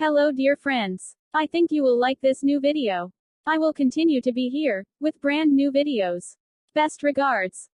Hello dear friends. I think you will like this new video. I will continue to be here, with brand new videos. Best regards.